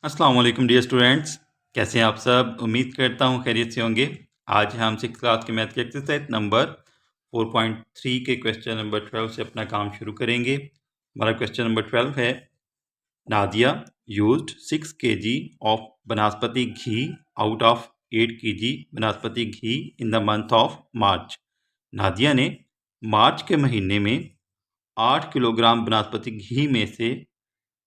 अस्सलाम वालेकुम dear students, कैसे हैं आप सब। उम्मीद करता हूँ खैरियत से होंगे। आज हम 6th क्लास के मैथ की एक्सरसाइज नंबर 4.3 के क्वेश्चन नंबर 12 से अपना काम शुरू करेंगे। हमारा क्वेश्चन नंबर 12 है, नादिया यूज्ड 6 kg ऑफ बनस्पति घी out of 8 kg vanaspati ghee in the month of March. Nadia ने मार्च के महीने में 8 किलोग्राम बनस्पति घी में से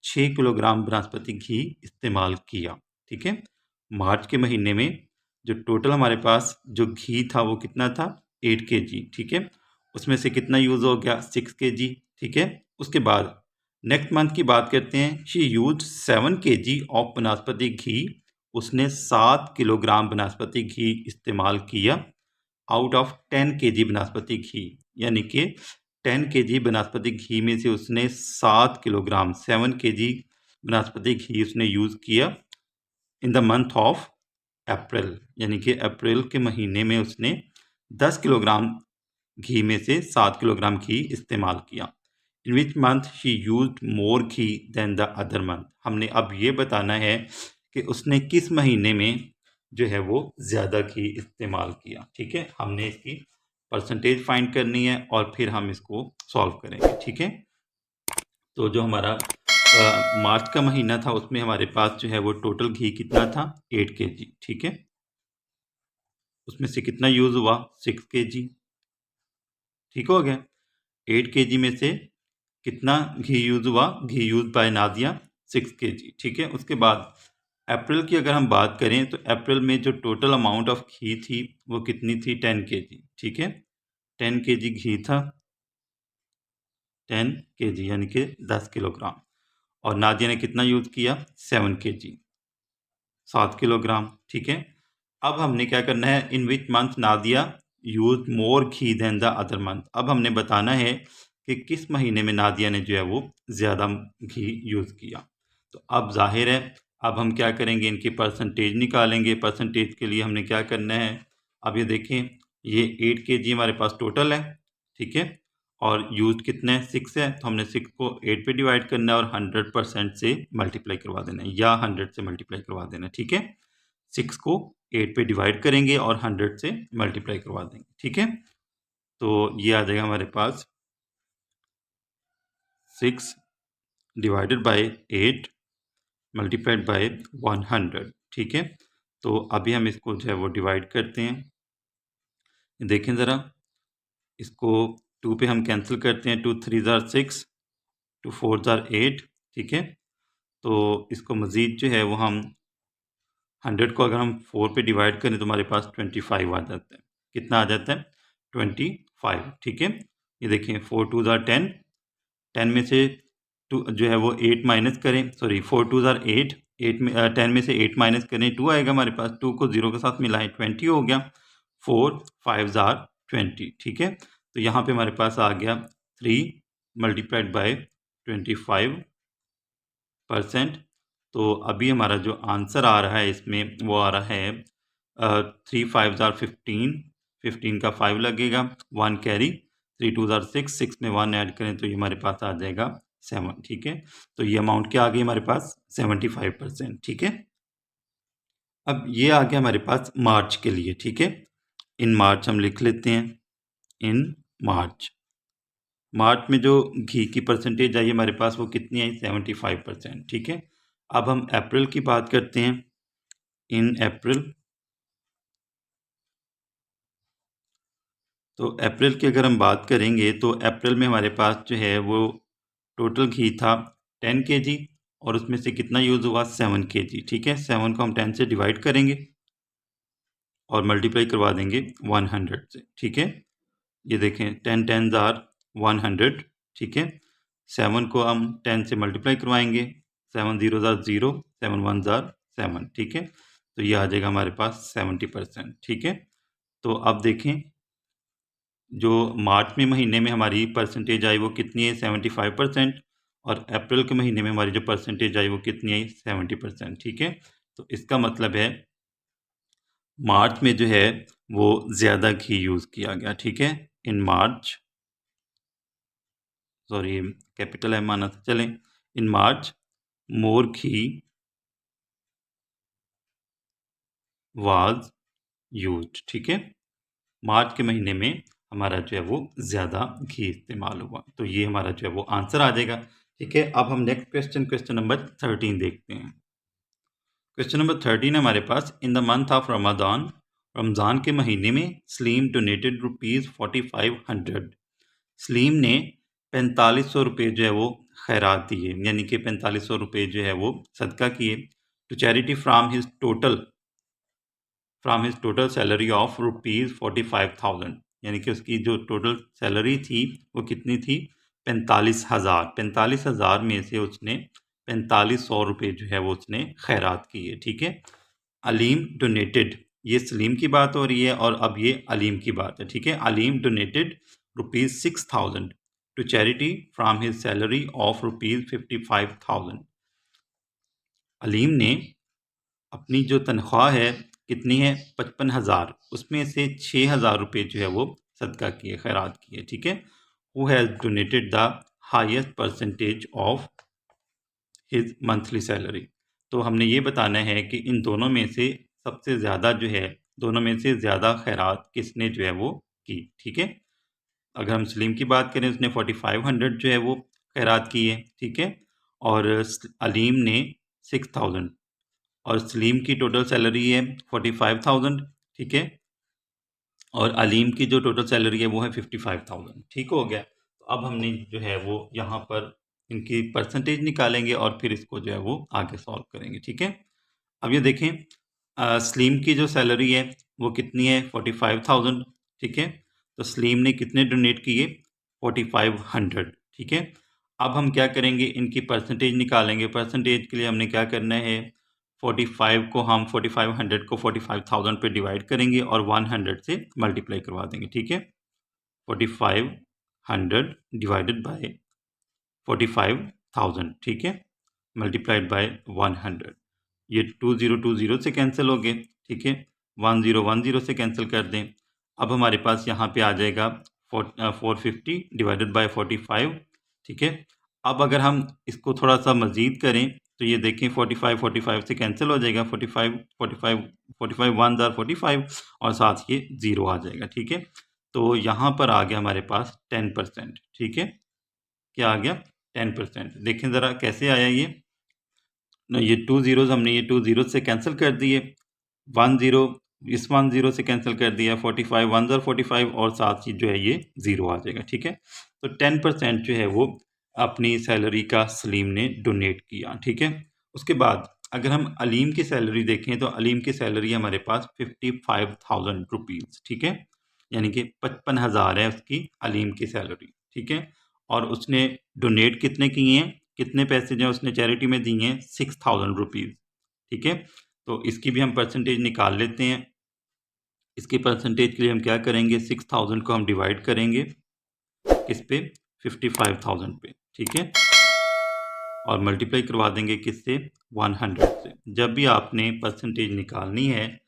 6 किलोग्राम बनस्पति घी इस्तेमाल किया। ठीक है, मार्च के महीने में जो टोटल हमारे पास जो घी था वो कितना था, 8 kg। ठीक है, उसमें से कितना यूज़ हो गया, 6 kg। ठीक है, उसके बाद नेक्स्ट मंथ की बात करते हैं। शी यूज 7 kg ऑफ बनस्पति घी, उसने 7 किलोग्राम बनस्पति घी इस्तेमाल किया आउट ऑफ 10 kg बनस्पति घी, यानी कि 10 kg बनस्पति घी में से उसने 7 किलोग्राम 7 kg बनस्पति घी उसने यूज़ किया इन द मंथ ऑफ अप्रैल, यानी कि अप्रैल के महीने में उसने 10 किलोग्राम घी में से 7 किलोग्राम घी इस्तेमाल किया। In which month she used more ghee than the other month. हमने अब ये बताना है कि उसने किस महीने में जो है वो ज़्यादा घी इस्तेमाल किया। ठीक है, हमने इसकी परसेंटेज फाइंड करनी है और फिर हम इसको सॉल्व करेंगे। ठीक है, तो जो हमारा मार्च का महीना था उसमें हमारे पास जो है वो टोटल घी कितना था, 8 kg। ठीक है, उसमें से कितना यूज़ हुआ, 6 kg। ठीक हो गया, 8 kg में से कितना घी यूज़ हुआ, घी यूज बाय नादिया 6 kg। ठीक है, उसके बाद अप्रैल की अगर हम बात करें तो अप्रैल में जो टोटल अमाउंट ऑफ घी थी वो कितनी थी, 10 kg। ठीक है, 10 kg घी था, 10 kg यानी कि 10 किलोग्राम। और नादिया ने कितना यूज़ किया, 7 kg, 7 किलोग्राम। ठीक है, अब हमने क्या करना है, in which month Nadia use more ghee than the other month. अब हमने बताना है कि किस महीने में नादिया ने जो है वो ज़्यादा घी यूज़ किया। तो अब जाहिर है, अब हम क्या करेंगे, इनकी परसेंटेज निकालेंगे। परसेंटेज के लिए हमने क्या करना है, अब ये देखें, ये 8 kg हमारे पास टोटल है। ठीक है, और यूज कितने हैं, 6 है, तो हमने 6 को 8 पे डिवाइड करना है और 100% से मल्टीप्लाई करवा देना है, या 100 से मल्टीप्लाई करवा देना है। ठीक है, 6 को 8 पे डिवाइड करेंगे और 100 से मल्टीप्लाई करवा देंगे। ठीक है, तो ये आ जाएगा हमारे पास 6 डिवाइडेड बाय 8 मल्टीप्लाइड बाय 100। ठीक है, तो अभी हम इसको जो है वो डिवाइड करते हैं। देखें ज़रा, इसको 2 पे हम कैंसिल करते हैं, 2 3 ज़ार 6, 2 4 ज़ार 8। ठीक है, तो इसको मज़ीद जो है वो हम 100 को अगर हम 4 पे डिवाइड करें तो हमारे पास 25 आ जाता है। कितना आ जाता है, 25। ठीक है, ये देखें, 4 2 ज़ार 10, 10 में से 2 जो है वो 8 माइनस करें, सॉरी 4 2 ज़ार 8, 8 में 10 में से 8 माइनस करें, 2 आएगा हमारे पास। 2 को 0 के साथ मिलाएं, 20 हो गया। 4 5 ज़ार 20। ठीक है, तो यहाँ पे हमारे पास आ गया 3 मल्टीप्लाइड बाय 25%। तो अभी हमारा जो आंसर आ रहा है इसमें वो आ रहा है 3 5 ज़ार 15, 15 का 5 लगेगा, 1 कैरी, 3 2 ज़ार 6, 6 में 1 ऐड करें तो ये हमारे पास आ जाएगा 7। ठीक है, तो ये अमाउंट क्या आ गई हमारे पास, 75%। ठीक है, अब ये आ गया हमारे पास मार्च के लिए। ठीक है, इन मार्च हम लिख लेते हैं, इन मार्च। मार्च में जो घी की परसेंटेज आई हमारे पास वो कितनी आई, 75%। ठीक है, अब हम अप्रैल की बात करते हैं। इन अप्रैल, तो अप्रैल की अगर हम बात करेंगे तो अप्रैल में हमारे पास जो है वो टोटल घी था 10 kg और उसमें से कितना यूज़ हुआ, 7 kg। ठीक है, 7 को हम 10 से डिवाइड करेंगे और मल्टीप्लाई करवा देंगे 100 से। ठीक है, ये देखें, 10 10 ज़ार 100। ठीक है, 7 को हम 10 से मल्टीप्लाई करवाएंगे, 7 0 ज़ार 0, 7 1 ज़ार 7। ठीक है, तो ये आ जाएगा हमारे पास 70%। ठीक है, तो अब देखें, जो मार्च में महीने में हमारी परसेंटेज आई वो कितनी है, 75%। और अप्रैल के महीने में हमारी जो परसेंटेज आई वो कितनी आई, 70%। ठीक है, तो इसका मतलब है मार्च में जो है वो ज़्यादा घी यूज़ किया गया। ठीक है, इन मार्च, सॉरी कैपिटल एम आना था, चलें, इन मार्च मोर घी वाज यूज्ड, ठीक है। मार्च के महीने में हमारा जो है वो ज़्यादा घी इस्तेमाल हुआ, तो ये हमारा जो है वो आंसर आ जाएगा, ठीक है। अब हम नेक्स्ट क्वेश्चन नंबर 13 देखते हैं। क्वेश्चन नंबर 13 हमारे पास, in the month of Ramzan, Ramzan के महीने में सलीम डोनेटेड ₹4500, सलीम ने 4500 रुपये जो है वो खैरात दिए, यानी कि 4500 रुपये जो है वो सदका किए, to charity from his total salary of ₹45,000, यानी कि उसकी जो टोटल सैलरी थी वो कितनी थी, 45,000। 45,000 में से उसने 4500 रुपये जो है वो उसने खैरात किए, ठीक है। अलीम डोनेटेड, ये सलीम की बात हो रही है और अब ये अलीम की बात है, ठीक है। Aleem donated ₹6,000 to charity from his salary of ₹55,000। Aleem ने अपनी जो तनख्वाह है कितनी है, 55,000, उसमें से 6,000 रुपये जो है वो सदका किए, खैरात किए, ठीक है। Who has donated the highest percentage of his monthly salary, तो हमने ये बताना है कि इन दोनों में से सबसे ज़्यादा जो है, दोनों में से ज़्यादा खैरात किसने जो है वो की, ठीक है। अगर हम सलीम की बात करें, उसने 4500 जो है वो खैरात की है, ठीक है। और अलीम ने 6000, और सलीम की टोटल सैलरी है 45,000, ठीक है। और अलीम की जो टोटल सैलरी है वो है 55,000, ठीक हो गया। तो अब हमने जो है वो यहाँ पर इनकी परसेंटेज निकालेंगे और फिर इसको जो है वो आगे सॉल्व करेंगे, ठीक है। अब ये देखें, सलीम की जो सैलरी है वो कितनी है, 45,000, ठीक है। तो सलीम ने कितने डोनेट किए, 4500, ठीक है। अब हम क्या करेंगे, इनकी परसेंटेज निकालेंगे। परसेंटेज के लिए हमने क्या करना है, 4500 को 45,000 पे डिवाइड करेंगे और 100 से मल्टीप्लाई करवा देंगे, ठीक है। 4500 डिवाइडेड बाय 45,000, ठीक है, मल्टीप्लाइड बाय 100। ये 2020 से कैंसिल हो गए, ठीक है। 1010 से कैंसिल कर दें। अब हमारे पास यहाँ पे आ जाएगा 450 डिवाइडेड बाय 45, ठीक है। अब अगर हम इसको थोड़ा सा मज़ीद करें तो ये देखें 45 से कैंसिल हो जाएगा, 45 1 ज़ार 45 और साथ ये 0 आ जाएगा, ठीक है। तो यहाँ पर आ गया हमारे पास 10%, ठीक है। क्या आ गया, 10%। देखें ज़रा कैसे आया ये 2 ज़ीरोज़ हमने ये 2 ज़ीरो से कैंसिल कर दिए, 1 ज़ीरो इस 1 ज़ीरो से कैंसिल कर दिया, 45 1 ज़ार 45 और साथ ही जो है ये 0 आ जाएगा, ठीक है। तो 10% जो है वो अपनी सैलरी का सलीम ने डोनेट किया, ठीक है। उसके बाद अगर हम अलीम की सैलरी देखें तो अलीम की सैलरी हमारे पास 55,000 रुपीज़, ठीक है, यानी कि 55,000 है उसकी अलीम की सैलरी, ठीक है। और उसने डोनेट कितने किए हैं, कितने पैसे जो है उसने चैरिटी में दिए हैं, 6,000 रुपीज़, ठीक है। तो इसकी भी हम परसेंटेज निकाल लेते हैं। इसकी परसेंटेज के लिए हम क्या करेंगे, 6,000 को हम डिवाइड करेंगे किस पे, 55,000 पे, ठीक है, और मल्टीप्लाई करवा देंगे किससे, 100 से। जब भी आपने परसेंटेज निकालनी है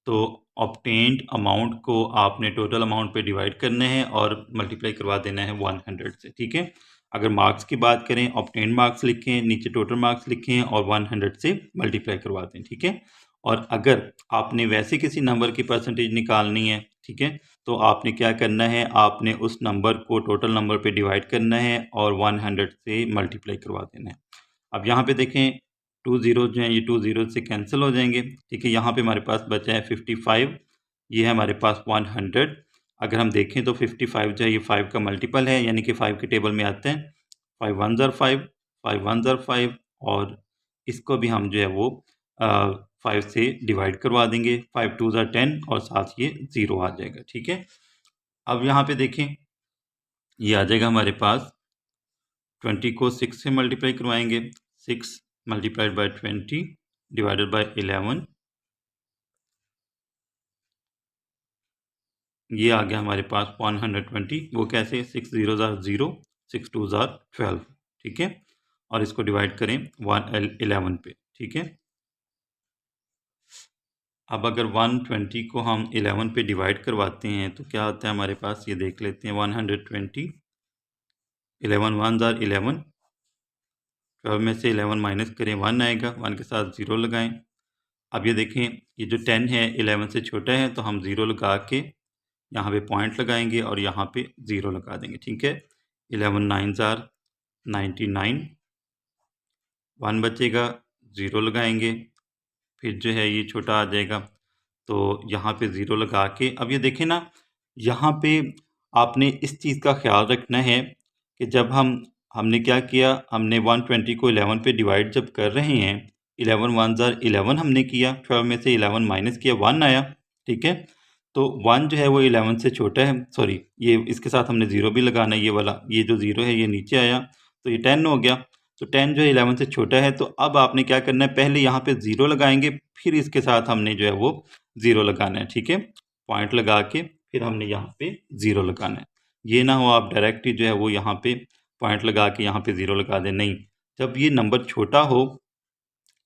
तो ऑब्टेन्ड अमाउंट को आपने टोटल अमाउंट पे डिवाइड करना है और मल्टीप्लाई करवा देना है 100 से, ठीक है। अगर मार्क्स की बात करें, ऑब्टेन्ड मार्क्स लिखें, नीचे टोटल मार्क्स लिखें और 100 से मल्टीप्लाई करवा दें, ठीक है। और अगर आपने वैसे किसी नंबर की परसेंटेज निकालनी है, ठीक है, तो आपने क्या करना है, आपने उस नंबर को टोटल नंबर पे डिवाइड करना है और 100 से मल्टीप्लाई करवा देना है। अब यहाँ पे देखें 2 ज़ीरो जो हैं ये 2 ज़ीरो से कैंसिल हो जाएंगे, ठीक है। यहाँ पे हमारे पास बचा है 55, ये है हमारे पास 100। अगर हम देखें तो 55 जो है ये 5 का मल्टीपल है, यानी कि 5 के टेबल में आते हैं, 5 1 ज़ार 5, 5 1 ज़ार 5 और इसको भी हम जो है वो 5 से डिवाइड करवा देंगे, 5 2 ज़ार 10 और साथ ये 0 आ जाएगा, ठीक है। अब यहाँ पे देखें ये आ जाएगा हमारे पास 20 को 6 से मल्टीप्लाई करवाएंगे, 6 मल्टीप्लाइड बाय 20 डिवाइडेड बाय 11, ये आ गया हमारे पास 120। वो कैसे, 6 ज़ीरो ज़ार 0, 6 2 ज़ार 12, ठीक है। और इसको डिवाइड करें 11 पे, ठीक है। अब अगर 120 को हम 11 पे डिवाइड करवाते हैं तो क्या आता है हमारे पास, ये देख लेते हैं। 120, 11 1 ज़ार 11, 12 में से 11 माइनस करें 1 आएगा, 1 के साथ 0 लगाएं, अब ये देखें, ये जो 10 है 11 से छोटा है, तो हम 0 लगा के यहाँ पे पॉइंट लगाएंगे और यहाँ पे 0 लगा देंगे। ठीक है, 11 9 ज़ार 99, 1 बचेगा, 0 लगाएंगे, फिर जो है ये छोटा आ जाएगा, तो यहाँ पे 0 लगा के अब ये देखें ना, यहाँ पे आपने इस चीज़ का ख्याल रखना है कि जब हमने क्या किया, हमने 120 को 11 पे डिवाइड जब कर रहे हैं, 11 1 ज़ार 11 हमने किया, 12 में से 11 माइनस किया, 1 आया। ठीक है, तो 1 जो है वो 11 से छोटा है, सॉरी ये इसके साथ हमने 0 भी लगाना है, ये वाला, ये जो 0 है ये नीचे आया, तो ये 10 हो गया। तो 10 जो है 11 से छोटा है, तो अब आपने क्या करना है, पहले यहाँ पे 0 लगाएंगे, फिर इसके साथ हमने जो है वो 0 लगाना है। ठीक है, पॉइंट लगा के फिर हमने यहाँ पे 0 लगाना है। ये ना हो आप डायरेक्ट ही जो है वो यहाँ पे पॉइंट लगा के यहाँ पे 0 लगा दें, नहीं, जब ये नंबर छोटा हो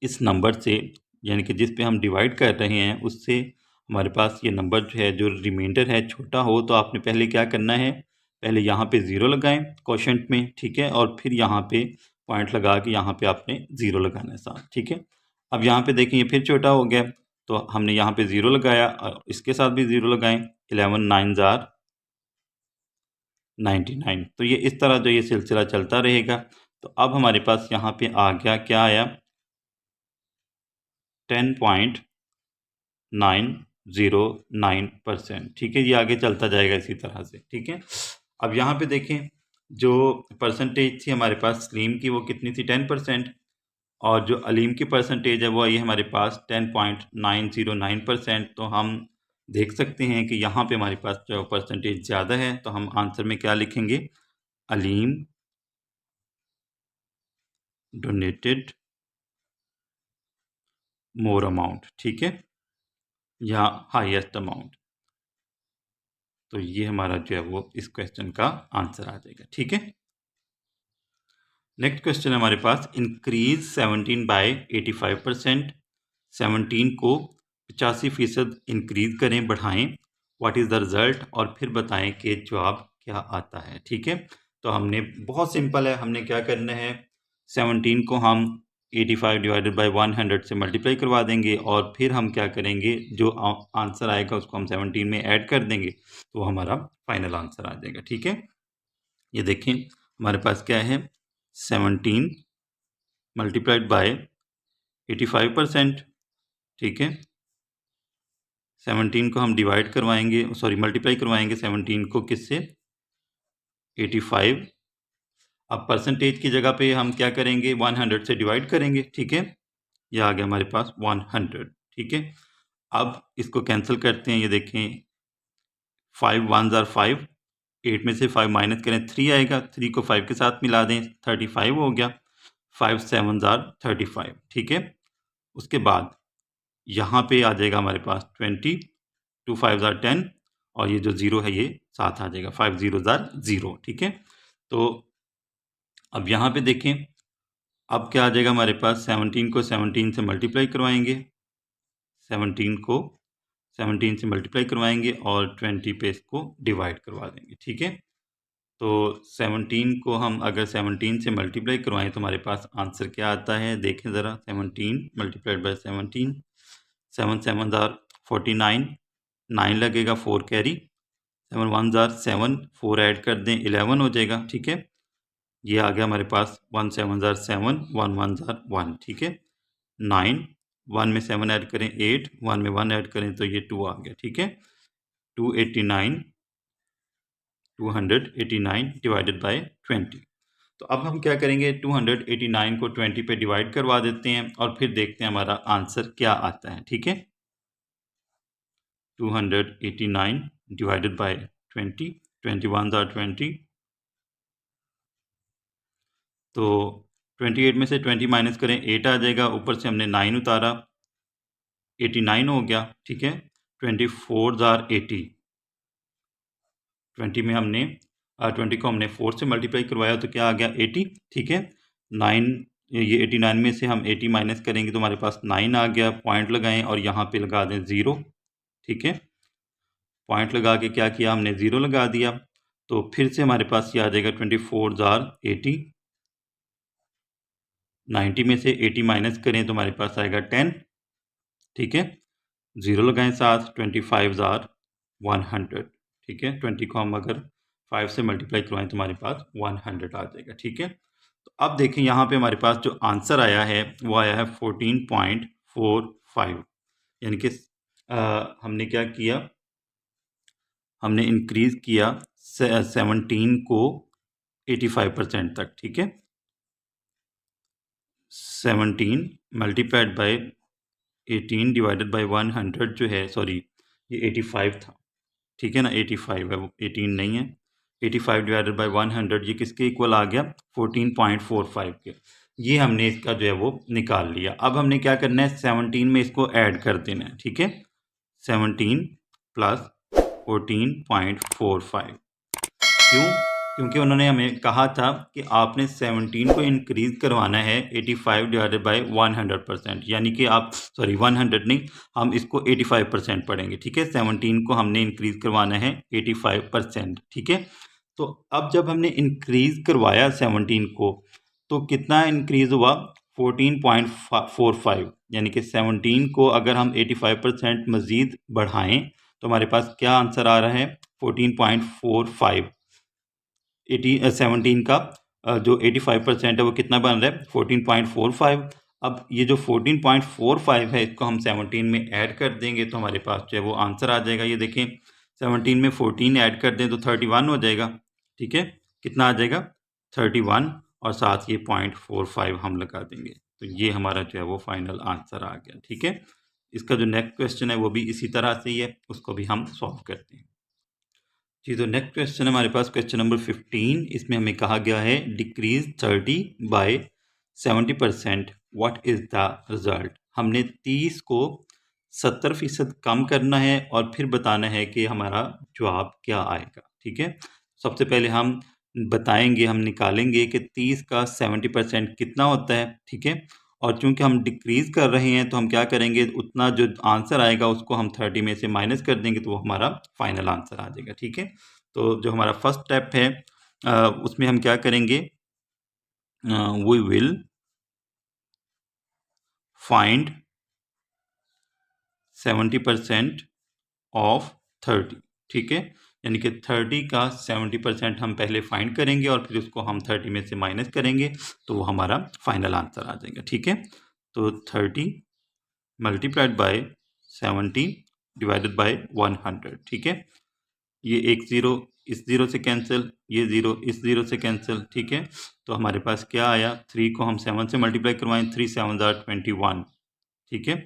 इस नंबर से, यानी कि जिस पे हम डिवाइड कर रहे हैं उससे हमारे पास ये नंबर जो है, जो रिमाइंडर है, छोटा हो, तो आपने पहले क्या करना है, पहले यहाँ पे 0 लगाएं क्वोशंट में। ठीक है, और फिर यहाँ पे पॉइंट लगा के यहाँ पे आपने 0 लगाना है साथ। ठीक है, अब यहाँ पे देखें ये फिर छोटा हो गया, तो हमने यहाँ पे 0 लगाया और इसके साथ भी 0 लगाएं, 11 9 ज़ार 99। तो ये इस तरह जो ये सिलसिला चलता रहेगा। तो अब हमारे पास यहाँ पे आ गया, क्या आया, 10.909%। ठीक है, ये आगे चलता जाएगा इसी तरह से। ठीक है, अब यहाँ पे देखें, जो परसेंटेज थी हमारे पास सलीम की, वो कितनी थी, 10%, और जो अलीम की परसेंटेज है वो आई है हमारे पास 10.909%। तो हम देख सकते हैं कि यहाँ पे हमारे पास जो परसेंटेज ज़्यादा है, तो हम आंसर में क्या लिखेंगे, अलीम डोनेटेड मोर अमाउंट। ठीक है, या हाईएस्ट अमाउंट। तो ये हमारा जो है वो इस क्वेश्चन का आंसर आ जाएगा। ठीक है, नेक्स्ट क्वेश्चन है हमारे पास, इंक्रीज 17 बाय 85%, 17 को 85% इंक्रीज करें, बढ़ाएं, व्हाट इज़ द रिजल्ट, और फिर बताएं कि जवाब क्या आता है। ठीक है, तो हमने बहुत सिंपल है, हमने क्या करना है, 17 को हम 85 डिवाइडेड बाय 100 से मल्टीप्लाई करवा देंगे, और फिर हम क्या करेंगे, जो आंसर आएगा उसको हम 17 में ऐड कर देंगे, तो हमारा फाइनल आंसर आ जाएगा। ठीक है, ये देखें हमारे पास क्या है, 17 मल्टीप्लाइड बाय 85%। ठीक है, 17 को हम डिवाइड करवाएंगे, सॉरी मल्टीप्लाई करवाएंगे 17 को किससे, 85। अब परसेंटेज की जगह पे हम क्या करेंगे, 100 से डिवाइड करेंगे। ठीक है, ये आ गया हमारे पास 100। ठीक है, अब इसको कैंसिल करते हैं, ये देखें 5 1 ज़ार 5, 8 में से 5 माइनस करें 3 आएगा, 3 को 5 के साथ मिला दें 35 हो गया, 5 7 ज़ार 35। ठीक है, उसके बाद यहाँ पे आ जाएगा हमारे पास 20, 2 5 ज़ार 10, और ये जो 0 है ये साथ आ जाएगा, 5 0 ज़ार 0। ठीक है, तो अब यहाँ पे देखें, अब क्या आ जाएगा हमारे पास, 17 को 17 से मल्टीप्लाई करवाएंगे, 17 को 17 से मल्टीप्लाई करवाएंगे और 20 पे इसको डिवाइड करवा देंगे। ठीक है, तो 17 को हम अगर 17 से मल्टीप्लाई करवाएं तो हमारे पास आंसर क्या आता है, देखें ज़रा, 17 मल्टीप्लाइड बाय 17, 7 7 ज़ार 49, 9 लगेगा, 4 कैरी, 7 1 ज़ार 7, 4 ऐड कर दें 11 हो जाएगा। ठीक है, ये आ गया हमारे पास 1 7 ज़ार 7, 1 1 ज़ार 1। ठीक है, 9, 1 में 7 ऐड करें 8, 1 में 1 ऐड करें तो ये 2 आ गया। ठीक है, 289 डिवाइडेड बाय 20। तो अब हम क्या करेंगे, 289 को 20 पे डिवाइड करवा देते हैं और फिर देखते हैं हमारा आंसर क्या आता है। ठीक है, 289 डिवाइडेड बाय 20, 21 ज़ार 20, तो 28 में से 20 माइनस करें 8 आ जाएगा, ऊपर से हमने 9 उतारा, 89 हो गया। ठीक है, 24 ज़ार 80, 20 में हमने 20 को हमने 4 से मल्टीप्लाई करवाया तो क्या आ गया, 80। ठीक है, 9, ये 89 में से हम 80 माइनस करेंगे तो हमारे पास 9 आ गया, पॉइंट लगाएं और यहाँ पे लगा दें 0। ठीक है, पॉइंट लगा के क्या किया हमने, 0 लगा दिया, तो फिर से हमारे पास ये आ जाएगा 24 ज़ार 80, 90 में से 80 माइनस करें तो हमारे पास आएगा 10, ठीक है, 0 लगाएं साथ, 25,100, ठीक है। 20 को हम अगर 5 से मल्टीप्लाई करवाएं तो हमारे पास 100 आ जाएगा, ठीक है। तो अब देखें यहाँ पे हमारे पास जो आंसर आया है वो आया है 14.45, यानी कि हमने क्या किया, हमने इंक्रीज किया 17 को 85% तक, ठीक है। 17 मल्टीप्लाइड बाय 18 डिवाइडेड बाय 100 जो है, सॉरी ये 85 था, ठीक है ना, 85 है वो, 18 नहीं है। 85 डिवाइडेड बाय 100 ये किसके इक्वल आ गया, 14.45 के। ये हमने इसका जो है वो निकाल लिया। अब हमने क्या करना है, 17 में इसको ऐड कर देना है, ठीक है। 17 प्लस 14.45, क्यों, क्योंकि उन्होंने हमें कहा था कि आपने 17 को इंक्रीज करवाना है 85 डिवाइडेड बाय 100%, यानी कि आप, सॉरी 100 नहीं, हम इसको 85% पढ़ेंगे, ठीक है। 17 को हमने इंक्रीज करवाना है 85%, ठीक है। तो अब जब हमने इंक्रीज करवाया 17 को, तो कितना इंक्रीज हुआ, 14.45, यानी कि 17 को अगर हम 85% मज़ीद बढ़ाएं तो हमारे पास क्या आंसर आ रहा है, 14.45। 17 का जो 85% है वो कितना बन रहा है, 14.45। अब ये जो 14.45 है इसको हम 17 में ऐड कर देंगे तो हमारे पास जो है वो आंसर आ जाएगा। ये देखें, 17 में 14 ऐड कर दें तो 31 हो जाएगा, ठीक है। कितना आ जाएगा, 31, और साथ ये 0.45 हम लगा देंगे, तो ये हमारा जो है वो फाइनल आंसर आ गया, ठीक है। इसका जो नेक्स्ट क्वेश्चन है वो भी इसी तरह से ही है, उसको भी हम सॉल्व करते हैं जी। तो नेक्स्ट क्वेश्चन है हमारे पास क्वेश्चन नंबर 15। इसमें हमें कहा गया है decrease 30 by 70%, what is the result. हमने 30 को 70% कम करना है और फिर बताना है कि हमारा जवाब क्या आएगा, ठीक है। सबसे पहले हम बताएंगे, हम निकालेंगे कि 30 का 70% कितना होता है, ठीक है। और चूंकि हम डिक्रीज कर रहे हैं तो हम क्या करेंगे, उतना जो आंसर आएगा उसको हम 30 में से माइनस कर देंगे तो वो हमारा फाइनल आंसर आ जाएगा, ठीक है। तो जो हमारा फर्स्ट स्टेप है उसमें हम क्या करेंगे, वी विल फाइंड 70% ऑफ 30, ठीक है। यानी कि 30 का 70% हम पहले फाइंड करेंगे और फिर उसको हम 30 में से माइनस करेंगे तो वो हमारा फाइनल आंसर आ जाएगा, ठीक है। तो 30 मल्टीप्लाइड बाय 70 डिवाइडेड बाय 100, ठीक है। ये एक ज़ीरो इस ज़ीरो से कैंसिल, ये ज़ीरो इस ज़ीरो से कैंसिल, ठीक है। तो हमारे पास क्या आया, 3 को हम 7 से मल्टीप्लाई करवाएं, 3 7 21, ठीक है।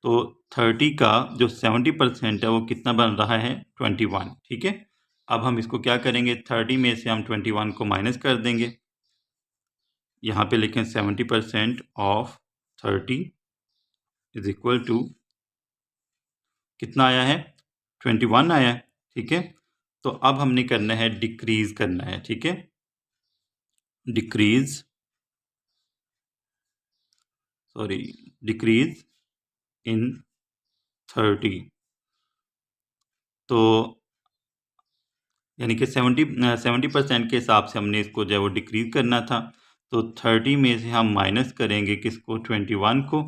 तो 30 का जो 70% है वो कितना बन रहा है, 21, ठीक है। अब हम इसको क्या करेंगे, 30 में से हम 21 को माइनस कर देंगे। यहाँ पे लिखें 70% ऑफ 30 इज इक्वल टू, कितना आया है, 21 आया है, ठीक है। तो अब हमने करना है, डिक्रीज करना है, ठीक है। डिक्रीज इन 30, तो यानी कि 70% के हिसाब से हमने इसको जो है वो डिक्रीज करना था। तो 30 में से हम माइनस करेंगे किसको, 21 को,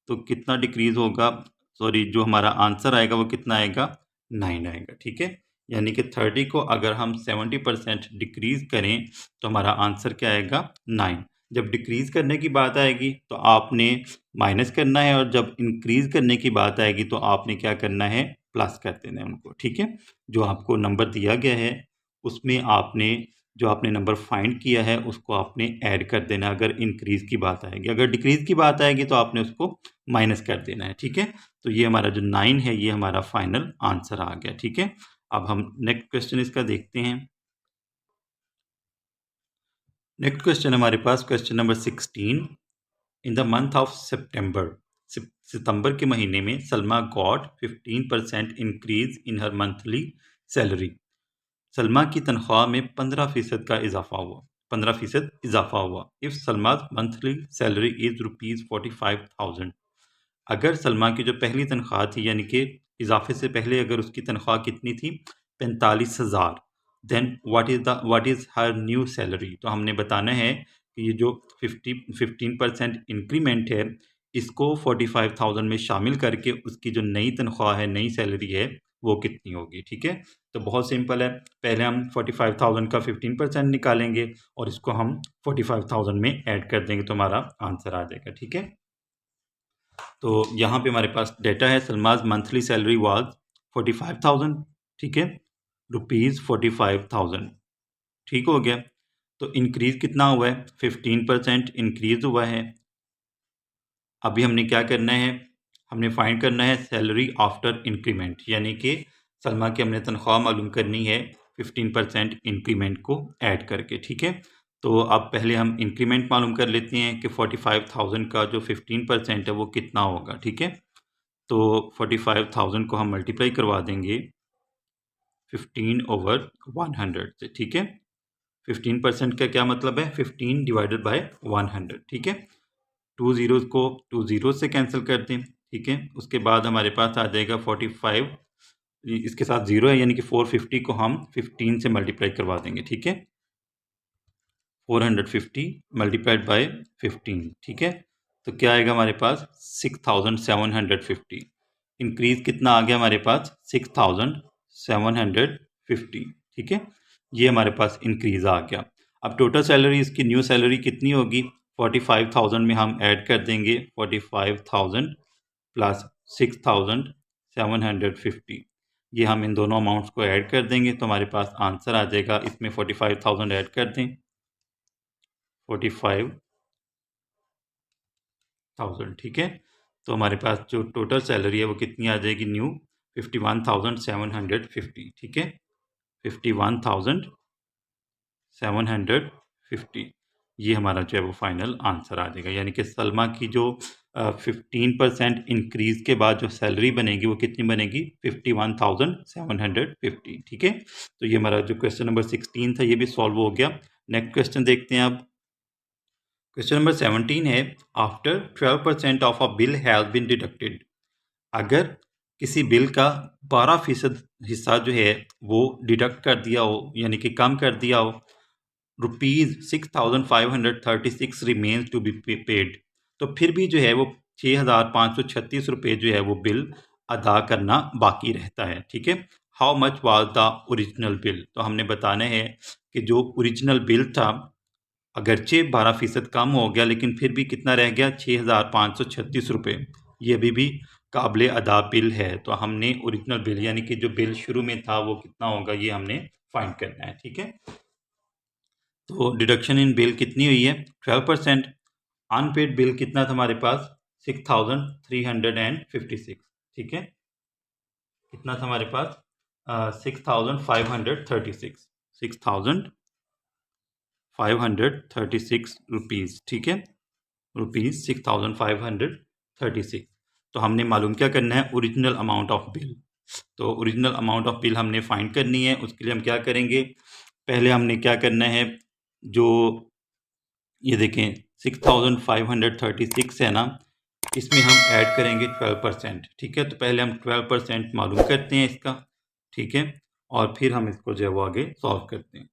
तो कितना डिक्रीज होगा, सॉरी जो हमारा आंसर आएगा वो कितना आएगा, 9 आएगा, ठीक है। यानी कि 30 को अगर हम 70% डिक्रीज करें तो हमारा आंसर क्या आएगा, 9। जब डिक्रीज करने की बात आएगी तो आपने माइनस करना है, और जब इंक्रीज करने की बात आएगी तो आपने क्या करना है, प्लस कर देना है उनको, ठीक है। जो आपको नंबर दिया गया है उसमें आपने जो आपने नंबर फाइंड किया है उसको आपने ऐड कर देना है अगर इंक्रीज की बात आएगी। अगर डिक्रीज की बात आएगी तो आपने उसको माइनस कर देना है, ठीक है। तो ये हमारा जो 9 है ये हमारा फाइनल आंसर आ गया, ठीक है। अब हम नेक्स्ट क्वेश्चन इसका देखते हैं। नेक्स्ट क्वेश्चन हमारे पास question number 16। In the month of September के महीने में Salma got 15% increase in her monthly salary. Salma की तनख्वाह में 15% का इजाफा हुआ, 15% इजाफा हुआ। If Salma monthly salary is ₹45,000। अगर सलमा की जो पहली तनख्वाह थी, यानी कि इजाफे से पहले अगर उसकी तनख्वाह कितनी थी, 45,000, then what is her new salary. तो हमने बताना है कि ये जो 15% इंक्रीमेंट है इसको 45,000 में शामिल करके उसकी जो नई तनख्वाह है, नई सैलरी है, वो कितनी होगी। ठीक है, तो बहुत सिंपल है। पहले हम 45,000 का 15% निकालेंगे और इसको हम 45,000 में ऐड कर देंगे तो हमारा आंसर आ जाएगा। ठीक है, तो यहाँ पे हमारे पास डेटा है, सलमाज मंथली सैलरी वाज 45,000। ठीक है, ₹45,000। ठीक हो गया, तो इंक्रीज कितना हुआ है, 15% इंक्रीज हुआ है। अभी हमने क्या करना है, हमने फाइंड करना है सैलरी आफ्टर इंक्रीमेंट, यानी कि सलमा की हमने तनख्वाह मालूम करनी है 15% इंक्रीमेंट को ऐड करके। ठीक है, तो अब पहले हम इंक्रीमेंट मालूम कर लेते हैं कि 45,000 का जो 15% है वो कितना होगा। ठीक है, तो 45,000 को हम मल्टीप्लाई करवा देंगे 15/100 से। ठीक है, 15% का क्या मतलब है, 15 डिवाइडेड बाय 100। ठीक है, 2 ज़ीरोज़ को 2 ज़ीरो से कैंसिल कर दें। ठीक है, उसके बाद हमारे पास आ जाएगा 45, इसके साथ ज़ीरो है यानी कि 450 को हम 15 से मल्टीप्लाई करवा देंगे। ठीक है, 450 मल्टीप्लाइड बाय 15। ठीक है, तो क्या आएगा हमारे पास 6,750। इंक्रीज कितना आ गया हमारे पास, 6,750। ठीक है, ये हमारे पास इंक्रीज आ गया। अब टोटल सैलरी, इसकी न्यू सैलरी कितनी होगी, 45,000 में हम ऐड कर देंगे 45,000 प्लस 6,750। ये हम इन दोनों अमाउंट्स को ऐड कर देंगे तो हमारे पास आंसर आ जाएगा। इसमें 45,000 ऐड कर दें, 45,000। ठीक है, तो हमारे पास जो टोटल सैलरी है वो कितनी आ जाएगी, न्यू 51,750। ठीक है, 51,750, ये हमारा जो है वो फाइनल आंसर आ जाएगा। यानी कि सलमा की जो 15% इंक्रीज के बाद जो सैलरी बनेगी वो कितनी बनेगी, 51,750। ठीक है, तो ये हमारा जो क्वेश्चन नंबर 16 था ये भी सॉल्व हो गया। नेक्स्ट क्वेश्चन देखते हैं अब। क्वेश्चन नंबर 17 है, after 12% of a bill has been deducted. अगर किसी बिल का 12% हिस्सा जो है वो डिडक्ट कर दिया हो, यानी कि कम कर दिया हो, ₹6,536 रिमेन्स टू बी पेड, तो फिर भी जो है वो 6,536 रुपये जो है वो बिल अदा करना बाकी रहता है। ठीक है, how much was the original bill, तो हमने बताना है कि जो ओरिजिनल बिल था अगरचे 12% कम हो गया लेकिन फिर भी कितना रह गया, 6,536 रुपये, ये अभी भी काबिल अदा बिल है। तो हमने ओरिजिनल बिल यानी कि जो बिल शुरू में था वो कितना होगा, ये हमने फाइंड करना है। ठीक है, तो डिडक्शन इन बिल कितनी हुई है, 12%। अनपेड बिल कितना था हमारे पास, 6,356। ठीक है, कितना था हमारे पास, 6,536, 6,536 रुपीज़। ठीक है, रुपीज़ 6,536। तो हमने मालूम क्या करना है, ओरिजिनल अमाउंट ऑफ बिल। तो ओरिजिनल अमाउंट ऑफ बिल हमने फाइंड करनी है। उसके लिए हम क्या करेंगे, पहले हमने क्या करना है, जो ये देखें 6,536 है ना, इसमें हम ऐड करेंगे 12%। ठीक है, तो पहले हम 12% मालूम करते हैं इसका। ठीक है, और फिर हम इसको जो है वो आगे सॉल्व करते हैं।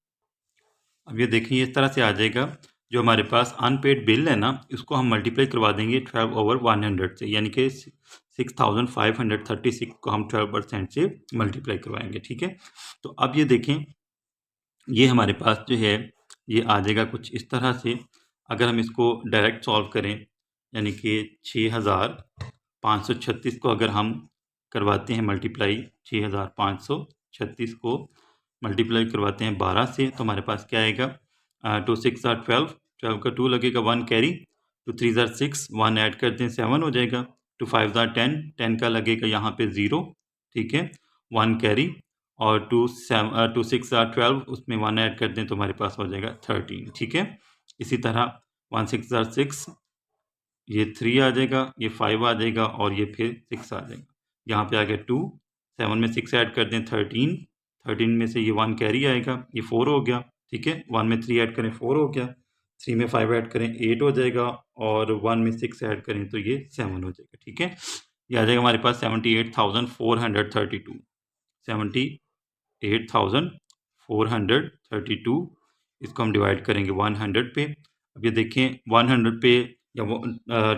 अब ये देखिए इस तरह से आ जाएगा, जो हमारे पास अनपेड बिल है ना, इसको हम मल्टीप्लाई करवा देंगे 12/100 से, यानी कि 6,536 को हम 12% से मल्टीप्लाई करवाएंगे। ठीक है, तो अब ये देखें, ये हमारे पास जो है ये आ जाएगा कुछ इस तरह से। अगर हम इसको डायरेक्ट सॉल्व करें, यानी कि 6,536 को अगर हम करवाते हैं मल्टीप्लाई, 6,536 को मल्टीप्लाई करवाते हैं 12 से, तो हमारे पास क्या आएगा, 2 6 are 12, 12 का 2 लगेगा, 1 कैरी, 2 3 are 6, 1 ऐड करते हैं 7 हो जाएगा, 2 5 are 10, 10 का लगेगा यहाँ पे 0। ठीक है, 1 कैरी, और 2 6 are 12, उसमें 1 ऐड कर दें तो हमारे पास हो जाएगा 13। ठीक है, इसी तरह 1 6 are 6, ये 3 आ जाएगा, ये 5 आ जाएगा और ये फिर 6 आ जाएगा। यहाँ पे आ गया 2, 7 में 6 ऐड कर दें 13, 13 में से ये 1 कैरी आएगा, ये 4 हो गया। ठीक है, 1 में 3 ऐड करें 4 हो गया, 3 में 5 ऐड करें 8 हो जाएगा, और 1 में 6 ऐड करें तो ये 7 हो जाएगा। ठीक है, ये आ जाएगा हमारे पास 78,432, 78,432। इसको हम डिवाइड करेंगे 100 पे। अब ये देखें 100 पे या वो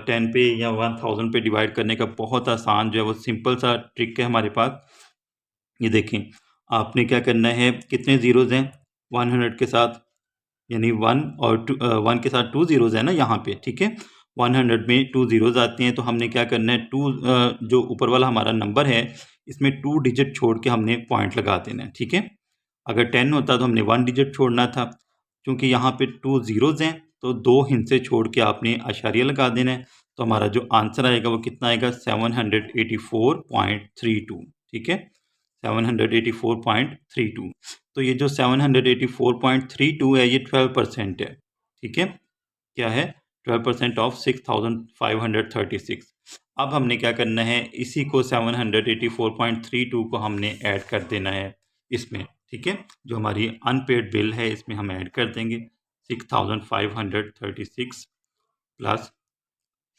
10 पे या 1000 पे डिवाइड करने का बहुत आसान जो है वो सिंपल सा ट्रिक है हमारे पास। ये देखें, आपने क्या करना है, कितने ज़ीरोज़ हैं 100 के साथ, यानी 1 और 1 के साथ 2 ज़ीरोज़ है ना यहाँ पे, ठीक है। 100 में 2 ज़ीरोज़ आते हैं, तो हमने क्या करना है, 2 जो ऊपर वाला हमारा नंबर है इसमें 2 डिजिट छोड़ के हमने पॉइंट लगा देना है, ठीक है। अगर 10 होता तो हमने 1 डिजिट छोड़ना था। क्योंकि यहाँ पे 2 ज़ीरोज़ हैं तो 2 हिस्से छोड़ के आपने आशारिया लगा देना है। तो हमारा जो आंसर आएगा वो कितना आएगा, 784.32, ठीक है, 784.32। तो ये जो 784.32 है ये 12% है, ठीक है। क्या है, 12% ऑफ 6536। अब हमने क्या करना है, इसी को 784.32 को हमने ऐड कर देना है इसमें, ठीक है। जो हमारी अनपेड बिल है इसमें हम ऐड कर देंगे 6536 प्लस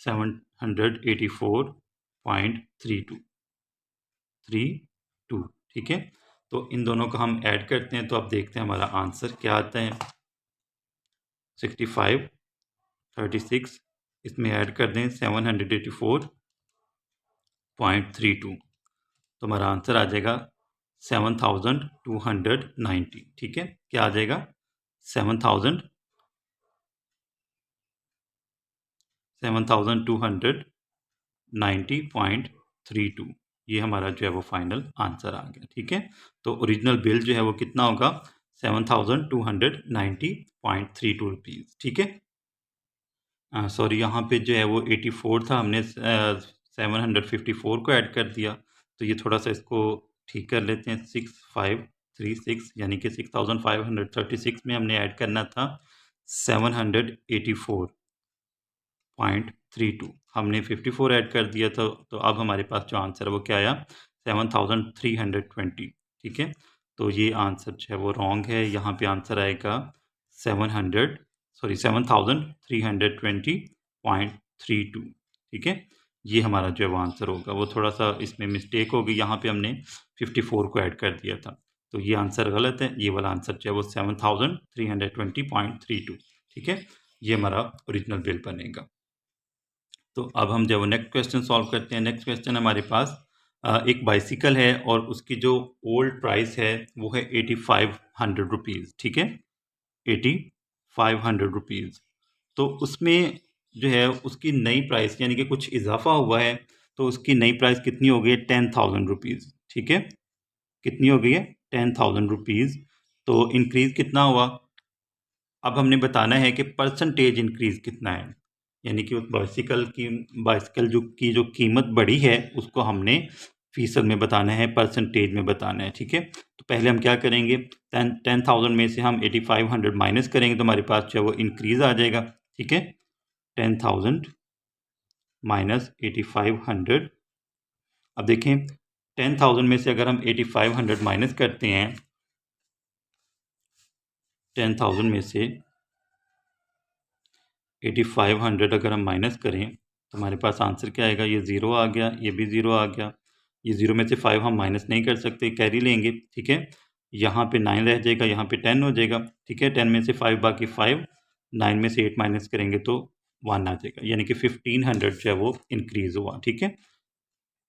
784.32, ठीक है। तो इन दोनों को हम ऐड करते हैं, तो अब देखते हैं हमारा आंसर क्या आता है। 6536 इसमें ऐड कर दें 784.32, तो हमारा आंसर आ जाएगा 7290, ठीक है। क्या आ जाएगा, 7290.32, ये हमारा जो है वो फाइनल आंसर आ गया, ठीक है। तो ओरिजिनल बिल जो है वो कितना होगा, 7290.32 रुपीज़, ठीक है। सॉरी, यहाँ पे जो है वो 84 था, हमने 754 को ऐड कर दिया। तो ये थोड़ा सा इसको ठीक कर लेते हैं, 6536 यानी कि 6536 में हमने ऐड करना था 784.32, हमने 54 ऐड कर दिया था। तो अब हमारे पास जो आंसर है वो क्या आया, 7320, ठीक है। तो ये आंसर जो है वो रॉन्ग है, यहाँ पे आंसर आएगा 7320.32, ठीक है। ये हमारा जो है वो आंसर होगा। वो थोड़ा सा इसमें मिस्टेक हो गई, यहाँ पे हमने 54 को ऐड कर दिया था, तो ये आंसर गलत है। ये वाला आंसर जो है वो 7320.32, ठीक है। ये हमारा ओरिजिनल बिल बनेगा। तो अब हम जब नेक्स्ट क्वेश्चन सॉल्व करते हैं, नेक्स्ट क्वेश्चन हमारे पास एक बाइसिकल है और उसकी जो ओल्ड प्राइस है वो है 8500 रुपीज़, ठीक है, 8500 रुपीज़। तो उसमें जो है उसकी नई प्राइस यानी कि कुछ इजाफा हुआ है, तो उसकी नई प्राइस कितनी हो गई है, 10,000 रुपीज़, ठीक है। कितनी हो गई है, 10,000 रुपीज़। तो इंक्रीज़ कितना हुआ, अब हमने बताना है कि परसेंटेज इंक्रीज़ कितना है, यानी कि उस बाइसिकल जो कीमत बढ़ी है उसको हमने फीसद में बताना है, परसेंटेज में बताना है, ठीक है। तो पहले हम क्या करेंगे, 10,000 में से हम 8500 माइनस करेंगे तो हमारे पास जो है वो इंक्रीज़ आ जाएगा, ठीक है। 10,000 माइनस 8500। अब देखें, 10,000 में से अगर हम 8500 माइनस करते हैं, 10,000 में से 8500 अगर हम माइनस करें तो हमारे पास आंसर क्या आएगा, ये ज़ीरो आ गया, ये भी ज़ीरो आ गया। ये ज़ीरो में से 5 हम माइनस नहीं कर सकते, कैरी लेंगे, ठीक है। यहाँ पे 9 रह जाएगा, यहाँ पे 10 हो जाएगा, ठीक है। 10 में से 5 बाकी 5, 9 में से 8 माइनस करेंगे तो 1 आ जाएगा, यानी कि 1500 जो है वो इंक्रीज़ हुआ, ठीक है।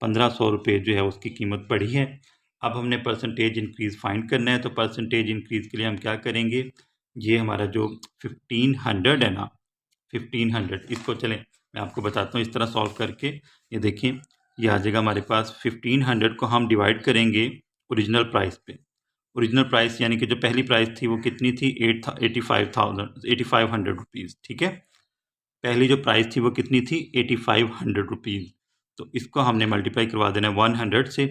1500 रुपये जो है उसकी कीमत बढ़ी है। अब हमने परसेंटेज इंक्रीज़ फाइंड करना है, तो परसेंटेज इंक्रीज़ के लिए हम क्या करेंगे, ये हमारा जो 1500 है ना, 1500 इसको चलें मैं आपको बताता हूँ इस तरह सॉल्व करके। ये देखिए, ये आ जाएगा हमारे पास, 1500 को हम डिवाइड करेंगे ओरिजिनल प्राइस पे। ओरिजिनल प्राइस यानी कि जो पहली प्राइस थी वो कितनी थी, 8500 रुपीज़, ठीक है। पहली जो प्राइस थी वो कितनी थी, 8500 रुपीज़। तो इसको हमने मल्टीप्लाई करवा देना है 100 से,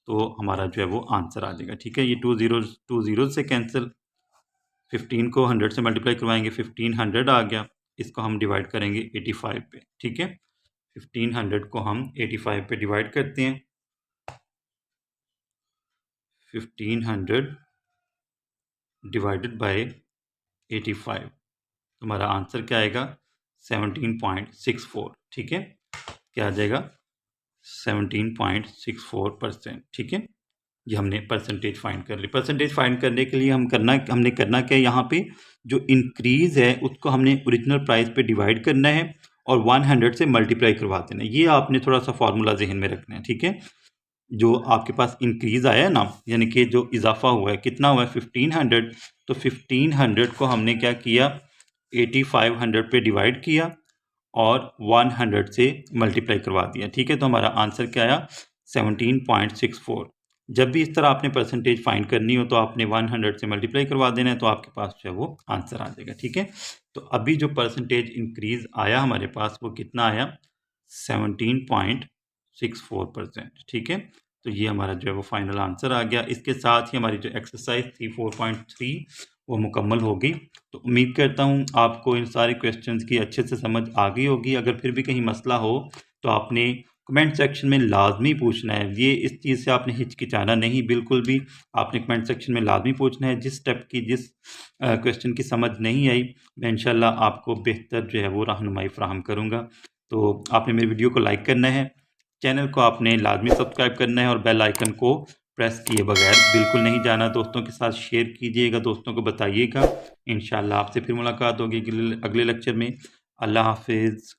तो हमारा जो है वो आंसर आ जाएगा, ठीक है। ये 2 ज़ीरो से कैंसिल, 15 को 100 से मल्टीप्लाई करवाएंगे, 1500 आ गया। इसको हम डिवाइड करेंगे 85 पे, ठीक है। 1500 को हम 85 पे डिवाइड करते हैं, 1500 डिवाइडेड बाय 85, तो हमारा आंसर क्या आएगा, 17.64, ठीक है। क्या आ जाएगा, 17.64%, ठीक है। ये हमने परसेंटेज फाइंड कर ली। परसेंटेज फाइंड करने के लिए हमने करना क्या है, यहाँ पे जो इंक्रीज़ है उसको हमने ओरिजिनल प्राइस पे डिवाइड करना है और 100 से मल्टीप्लाई करवा देना। ये आपने थोड़ा सा फार्मूला जहन में रखना है, ठीक है। जो आपके पास इंक्रीज आया है ना, यानी कि जो इजाफा हुआ है, कितना हुआ है 1500, तो 1500 को हमने क्या किया 8500 पे डिवाइड किया और 100 से मल्टीप्लाई करवा दिया, ठीक है। तो हमारा आंसर क्या आया 17.64। जब भी इस तरह आपने परसेंटेज फाइंड करनी हो तो आपने 100 से मल्टीप्लाई करवा देना है, तो आपके पास जो है वो आंसर आ जाएगा, ठीक है। तो अभी जो परसेंटेज इंक्रीज आया हमारे पास वो कितना आया 17.64%, ठीक है। तो ये हमारा जो है वो फाइनल आंसर आ गया। इसके साथ ही हमारी जो एक्सरसाइज थी 4.3 वो मुकम्मल होगी। तो उम्मीद करता हूँ आपको इन सारे क्वेश्चंस की अच्छे से समझ आ गई होगी। अगर फिर भी कहीं मसला हो तो आपने कमेंट सेक्शन में लाजमी पूछना है। ये इस चीज़ से आपने हिचकिचाना नहीं, बिल्कुल भी। आपने कमेंट सेक्शन में लाजमी पूछना है। जिस स्टेप की जिस क्वेश्चन की समझ नहीं आई, मैं इंशाल्लाह आपको बेहतर जो है वो रहनुमाई फ़राहम करूँगा। तो आपने मेरी वीडियो को लाइक करना है, चैनल को आपने लाजमी सब्सक्राइब करना है और बेल आइकन को प्रेस किए बगैर बिल्कुल नहीं जाना। दोस्तों के साथ शेयर कीजिएगा, दोस्तों को बताइएगा। इंशाल्लाह आपसे फिर मुलाकात होगी अगले लेक्चर में। अल्लाह हाफिज़।